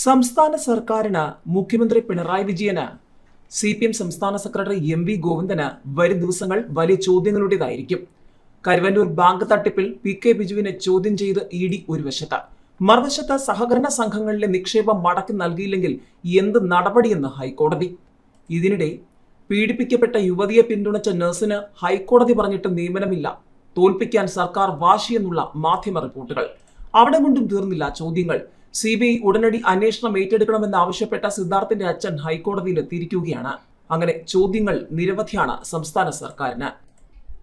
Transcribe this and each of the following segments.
സംസ്ഥാന സർക്കാരിന് മുഖ്യമന്ത്രി പിണറായി വിജയന് CPM സംസ്ഥാന സെക്രട്ടറി MV ഗോവിന്ദന് വരും ദിവസങ്ങൾ വലിയ ചോദ്യങ്ങളുടേതായിരിക്കും. കരുവന്നൂർ ബാങ്ക് തട്ടിപ്പിൽ PK ബിജുവിനെ ചോദ്യം ചെയ്ത് ED ഒരു വശത്ത്, മറുവശത്ത് സഹകരണ സംഘങ്ങളിലെ നിക്ഷേപം മടക്കി നൽകിയില്ലെങ്കിൽ എന്ത് നടപടിയെന്ന് ഹൈക്കോടതി. ഇതിനിടെ പീഡിപ്പിക്കപ്പെട്ട യുവതിയെ പിന്തുണച്ച നഴ്സിന് ഹൈക്കോടതി പറഞ്ഞിട്ട് നിയമനമില്ല, തോൽപ്പിക്കാൻ സർക്കാർ വാശിയെന്നുള്ള മാധ്യമ റിപ്പോർട്ടുകൾ. അവിടെ കൊണ്ടും തീർന്നില്ല ചോദ്യങ്ങൾ. CBI ഉടനടി അന്വേഷണം ഏറ്റെടുക്കണമെന്ന് ആവശ്യപ്പെട്ട സിദ്ധാർത്ഥിന്റെ അച്ഛൻ ഹൈക്കോടതിയിൽ എത്തിയിരിക്കുകയാണ്. അങ്ങനെ ചോദ്യങ്ങൾ നിരവധിയാണ് സംസ്ഥാന സർക്കാരിന്.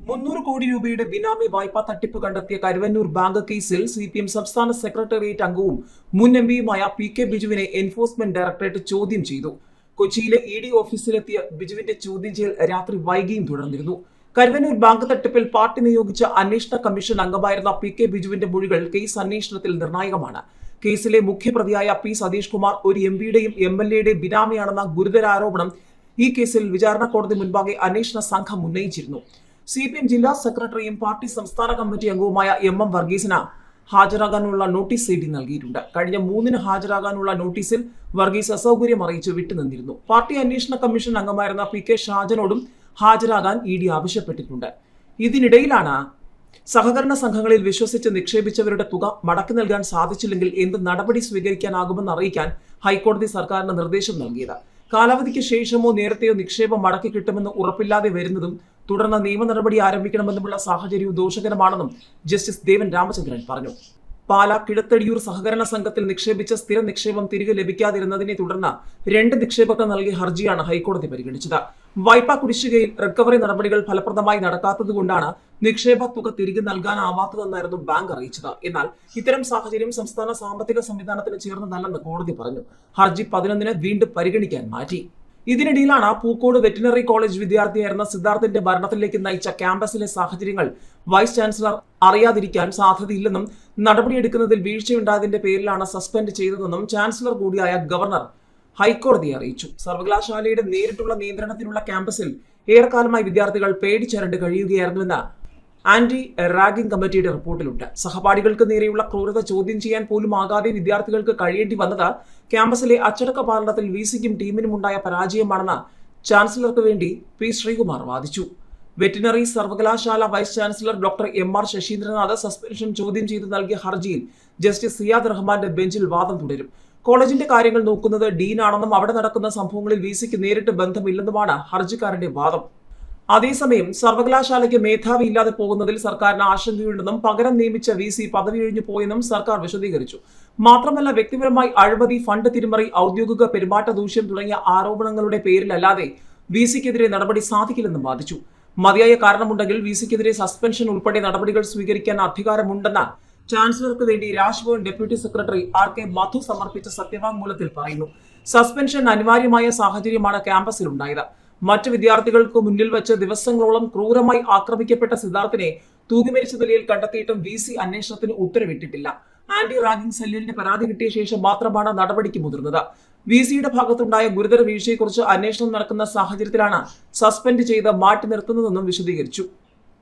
300 കോടി രൂപയുടെ ബിനാമി വായ്പാ തട്ടിപ്പ് കണ്ടെത്തിയ കരുവന്നൂർ ബാങ്ക് കേസിൽ CPM സംസ്ഥാന സെക്രട്ടേറിയറ്റ് അംഗവും മുൻ MPയുമായ PK ബിജുവിനെ എൻഫോഴ്സ്മെന്റ് ഡയറക്ടറേറ്റ് ചോദ്യം ചെയ്തു. കൊച്ചിയിലെ ED ഓഫീസിലെത്തിയ ബിജുവിന്റെ ചോദ്യം ചെയ്യൽ രാത്രി വൈകിയും തുടർന്നിരുന്നു. കരുവന്നൂർ ബാങ്ക് തട്ടിപ്പിൽ പാർട്ടി നിയോഗിച്ച അന്വേഷണ കമ്മീഷൻ അംഗമായിരുന്ന PK ബിജുവിന്റെ മൊഴികൾ കേസ് അന്വേഷണത്തിൽ നിർണായകമാണ്. കേസിലെ മുഖ്യപ്രതിയായ P സതീഷ് കുമാർ ഒരു MPയുടെയും MLAയുടെയും ബിനാമിയാണെന്ന ഗുരുതര ആരോപണം ഈ കേസിൽ വിചാരണ കോടതി മുൻപാകെ അന്വേഷണ സംഘം ഉന്നയിച്ചിരുന്നു. CPM ജില്ലാ സെക്രട്ടറിയും പാർട്ടി സംസ്ഥാന കമ്മിറ്റി അംഗവുമായ MM വർഗീസിന് ഹാജരാകാനുള്ള നോട്ടീസ് CD നൽകിയിട്ടുണ്ട്. കഴിഞ്ഞ 3-ന് ഹാജരാകാനുള്ള നോട്ടീസിൽ വർഗീസ് അസൗകര്യം അറിയിച്ച് വിട്ടുനിന്നിരുന്നു. പാർട്ടി അന്വേഷണ കമ്മീഷൻ അംഗമായിരുന്ന PK ഷാജനോടും ഹാജരാകാൻ ED ആവശ്യപ്പെട്ടിട്ടുണ്ട്. ഇതിനിടയിലാണ് സഹകരണ സംഘങ്ങളിൽ വിശ്വസിച്ച് നിക്ഷേപിച്ചവരുടെ തുക മടക്കി നൽകാൻ സാധിച്ചില്ലെങ്കിൽ എന്ത് നടപടി സ്വീകരിക്കാനാകുമെന്ന് അറിയിക്കാൻ ഹൈക്കോടതി സർക്കാരിന് നിർദ്ദേശം നൽകിയത്. കാലാവധിക്ക് ശേഷമോ നേരത്തെയോ നിക്ഷേപം മടക്കി കിട്ടുമെന്ന് ഉറപ്പില്ലാതെ വരുന്നതും തുടർന്ന് നിയമ നടപടി ആരംഭിക്കണമെന്നുമുള്ള സാഹചര്യവും ദോഷകരമാണെന്നും ജസ്റ്റിസ് ദേവൻ രാമചന്ദ്രൻ പറഞ്ഞു. പാലാ കിഴത്തടിയൂർ സഹകരണ സംഘത്തിൽ നിക്ഷേപിച്ച സ്ഥിര നിക്ഷേപം തിരികെ ലഭിക്കാതിരുന്നതിനെ തുടർന്ന് 2 നിക്ഷേപകർ നൽകിയ ഹർജിയാണ് ഹൈക്കോടതി പരിഗണിച്ചത്. വായ്പാ കുടിശ്ശികയിൽ റിക്കവറി നടപടികൾ ഫലപ്രദമായി നടക്കാത്തതുകൊണ്ടാണ് നിക്ഷേപ തുക തിരികെ നൽകാനാവാത്തതെന്നായിരുന്നു ബാങ്ക് അറിയിച്ചത്. എന്നാൽ ഇത്തരം സാഹചര്യം സംസ്ഥാന സാമ്പത്തിക സംവിധാനത്തിന് ചേർന്നതല്ലെന്ന് കോടതി പറഞ്ഞു. ഹർജി 11-ന് വീണ്ടും പരിഗണിക്കാൻ മാറ്റി. ഇതിനിടയിലാണ് പൂക്കോട് വെറ്റിനറി കോളേജ് വിദ്യാർത്ഥിയായിരുന്ന സിദ്ധാർത്ഥിന്റെ മരണത്തിലേക്ക് നയിച്ച ക്യാമ്പസിലെ സാഹചര്യങ്ങൾ വൈസ് ചാൻസലർ അറിയാതിരിക്കാൻ സാധ്യതയില്ലെന്നും നടപടിയെടുക്കുന്നതിൽ വീഴ്ചയുണ്ടായതിന്റെ പേരിലാണ് സസ്പെൻഡ് ചെയ്തതെന്നും ചാൻസലർ കൂടിയായ ഗവർണർ ഹൈക്കോടതിയെ അറിയിച്ചു. സർവകലാശാലയുടെ നേരിട്ടുള്ള നിയന്ത്രണത്തിലുള്ള ക്യാമ്പസിൽ ഏറെക്കാലമായി വിദ്യാർത്ഥികൾ പേടിച്ചരണ്ട് കഴിയുകയായിരുന്നുവെന്ന് ആന്റി റാഗിംഗ് കമ്മിറ്റിയുടെ റിപ്പോർട്ടിലുണ്ട്. സഹപാഠികൾക്ക് നേരെയുള്ള ക്രൂരത ചോദ്യം ചെയ്യാൻ പോലും ആകാതെ വിദ്യാർത്ഥികൾക്ക് കഴിയേണ്ടി വന്നത് ക്യാമ്പസിലെ അച്ചടക്ക പാലനത്തിൽ VCക്കും ടീമിനും ഉണ്ടായ പരാജയമാണെന്ന് ചാൻസലർക്ക് വേണ്ടി P ശ്രീകുമാർ വാദിച്ചു. വെറ്റിനറി സർവകലാശാല vice chancellor doctor MR Sasheendranath suspension ചോദ്യം ചെയ്ത് നൽകിയ ഹർജിയിൽ ജസ്റ്റിസ് സിയാദ് റഹ്മാന്റെ ബെഞ്ചിൽ വാദം തുടരും. കോളേജിന്റെ കാര്യങ്ങൾ നോക്കുന്നത് ഡീനാണെന്നും അവിടെ നടക്കുന്ന സംഭവങ്ങളിൽ VCക്ക് നേരിട്ട് ബന്ധമില്ലെന്നുമാണ് ഹർജിക്കാരന്റെ വാദം. അതേസമയം സർവകലാശാലയ്ക്ക് മേധാവി ഇല്ലാതെ പോകുന്നതിൽ സർക്കാരിന് ആശങ്കയുണ്ടെന്നും പകരം നിയമിച്ച VC പദവി ഒഴിഞ്ഞു പോയെന്നും സർക്കാർ വിശദീകരിച്ചു. മാത്രമല്ല, വ്യക്തിപരമായി അഴിമതി, ഫണ്ട് തിരിമറി, ഔദ്യോഗിക പെരുമാറ്റ ദൂഷ്യം തുടങ്ങിയ ആരോപണങ്ങളുടെ പേരിലല്ലാതെ VCക്കെതിരെ നടപടി സാധിക്കില്ലെന്നും വാദിച്ചു. മതിയായ കാരണമുണ്ടെങ്കിൽ VCക്കെതിരെ സസ്പെൻഷൻ ഉൾപ്പെടെ നടപടികൾ സ്വീകരിക്കാൻ അധികാരമുണ്ടെന്ന് ചാൻസലർക്ക് വേണ്ടി രാജ്ഭവൻ ഡെപ്യൂട്ടി സെക്രട്ടറി RK മധു സമർപ്പിച്ച സത്യവാങ്മൂലത്തിൽ പറയുന്നു. സസ്പെൻഷൻ അനിവാര്യമായ സാഹചര്യമാണ് ക്യാമ്പസിൽ ഉണ്ടായത്. മറ്റ് വിദ്യാർത്ഥികൾക്ക് മുന്നിൽ വെച്ച് ദിവസങ്ങളോളം ക്രൂരമായി ആക്രമിക്കപ്പെട്ട സിദ്ധാർത്ഥിനെ തൂങ്ങിമരിച്ച നിലയിൽ കണ്ടെത്തിയിട്ടും VC അന്വേഷണത്തിന് ഉത്തരവിട്ടിട്ടില്ല. ആന്റി റാഗിംഗ് സെല്ലിന്റെ പരാതി കിട്ടിയ ശേഷം മാത്രമാണ് നടപടിക്ക് മുതിർന്നത്. VCയുടെ ഭാഗത്തുണ്ടായ ഗുരുതര വീഴ്ചയെക്കുറിച്ച് അന്വേഷണം നടക്കുന്ന സാഹചര്യത്തിലാണ് സസ്പെൻഡ് ചെയ്ത് മാറ്റി നിർത്തുന്നതെന്നും വിശദീകരിച്ചു.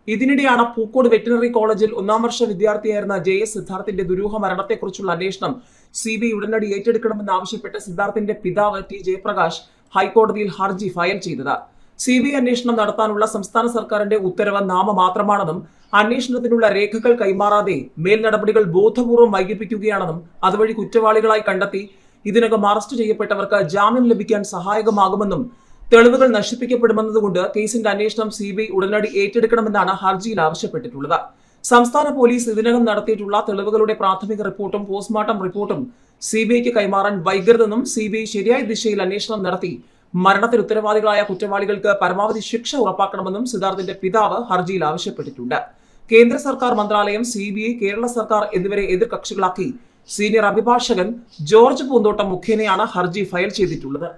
ഇതിനിടെയാണ് പൂക്കോട് വെറ്റിനറി കോളേജിൽ 1-ാം വർഷ വിദ്യാർത്ഥിയായിരുന്ന JS സിദ്ധാർത്ഥിന്റെ ദുരൂഹ മരണത്തെക്കുറിച്ചുള്ള അന്വേഷണം CBI ഉടനടി ഏറ്റെടുക്കണമെന്ന് ആവശ്യപ്പെട്ട് സിദ്ധാർത്ഥിന്റെ പിതാവ് T ജയപ്രകാശ് ഹൈക്കോടതിയിൽ ഹർജി ഫയൽ ചെയ്തത്. CBI അന്വേഷണം നടത്താനുള്ള സംസ്ഥാന സർക്കാരിന്റെ ഉത്തരവ് നാമമാത്രമാണെന്നും അന്വേഷണത്തിനുള്ള രേഖകൾ കൈമാറാതെ മേൽ നടപടികൾ ബോധപൂർവം വൈകിപ്പിക്കുകയാണെന്നും അതുവഴി കുറ്റവാളികളായി കണ്ടെത്തി ഇതിനകം അറസ്റ്റ് ചെയ്യപ്പെട്ടവർക്ക് ജാമ്യം ലഭിക്കാൻ സഹായകമാകുമെന്നും തെളിവുകൾ നശിപ്പിക്കപ്പെടുമെന്നതുകൊണ്ട് കേസിന്റെ അന്വേഷണം CBI ഉടനടി ഏറ്റെടുക്കണമെന്നാണ് ഹർജിയിൽ ആവശ്യപ്പെട്ടിട്ടുള്ളത്. സംസ്ഥാന പോലീസ് ഇതിനകം നടത്തിയിട്ടുള്ള തെളിവുകളുടെ പ്രാഥമിക റിപ്പോർട്ടും പോസ്റ്റ്മോർട്ടം റിപ്പോർട്ടും CBIക്ക് കൈമാറാൻ വൈകരുതെന്നും CBI ശരിയായ ദിശയിൽ അന്വേഷണം നടത്തി മരണത്തിന് ഉത്തരവാദികളായ കുറ്റവാളികൾക്ക് പരമാവധി ശിക്ഷ ഉറപ്പാക്കണമെന്നും സിദ്ധാർത്ഥിന്റെ പിതാവ് ഹർജിയിൽ ആവശ്യപ്പെട്ടിട്ടുണ്ട്. കേന്ദ്ര സർക്കാർ മന്ത്രാലയം, CBI, കേരള സർക്കാർ എന്നിവരെ എതിർകക്ഷികളാക്കി സീനിയർ അഭിഭാഷകൻ ജോർജ് പൂന്തോട്ടം മുഖേനയാണ് ഹർജി ഫയൽ ചെയ്തിട്ടുള്ളത്.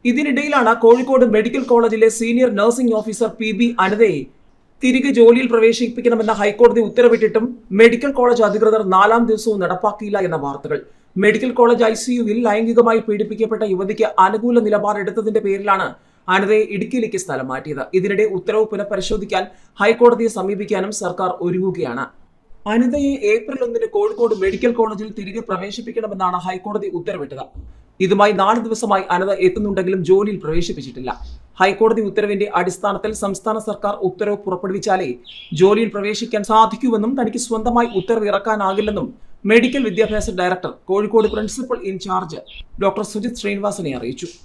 ഇതിനിടയിലാണ് കോഴിക്കോട് മെഡിക്കൽ കോളേജിലെ സീനിയർ നഴ്സിംഗ് ഓഫീസർ PB അനിതയെ തിരികെ ജോലിയിൽ പ്രവേശിപ്പിക്കണമെന്ന ഹൈക്കോടതി ഉത്തരവിട്ടിട്ടും മെഡിക്കൽ കോളേജ് അധികൃതർ 4-ാം ദിവസവും നടപ്പാക്കിയില്ല എന്ന വാർത്തകൾ. മെഡിക്കൽ കോളേജ് ICUവിൽ ലൈംഗികമായി പീഡിപ്പിക്കപ്പെട്ട യുവതിക്ക് അനുകൂല നിലപാടെടുത്തതിന്റെ പേരിലാണ് അനിതയെ ഇടുക്കിയിലേക്ക് സ്ഥലം മാറ്റിയത്. ഇതിനിടെ ഉത്തരവ് പുനഃപരിശോധിക്കാൻ ഹൈക്കോടതിയെ സമീപിക്കാനും സർക്കാർ ഒരുങ്ങുകയാണ്. അനിതയെ ഏപ്രിൽ 1 കോഴിക്കോട് മെഡിക്കൽ കോളേജിൽ തിരികെ പ്രവേശിപ്പിക്കണമെന്നാണ് ഹൈക്കോടതി ഉത്തരവിട്ടത്. ഇതുമായി 4 ദിവസമായി അനിത എത്തുന്നുണ്ടെങ്കിലും ജോലിയിൽ പ്രവേശിപ്പിച്ചിട്ടില്ല. ഹൈക്കോടതി ഉത്തരവിന്റെ അടിസ്ഥാനത്തിൽ സംസ്ഥാന സർക്കാർ ഉത്തരവ് പുറപ്പെടുവിച്ചാലേ ജോലിയിൽ പ്രവേശിക്കാൻ സാധിക്കൂവെന്നും തനിക്ക് സ്വന്തമായി ഉത്തരവ് ഇറക്കാനാകില്ലെന്നും മെഡിക്കൽ വിദ്യാഭ്യാസ director Kozhikode principal in charge doctor Sujith ശ്രീനിവാസനെ അറിയിച്ചു.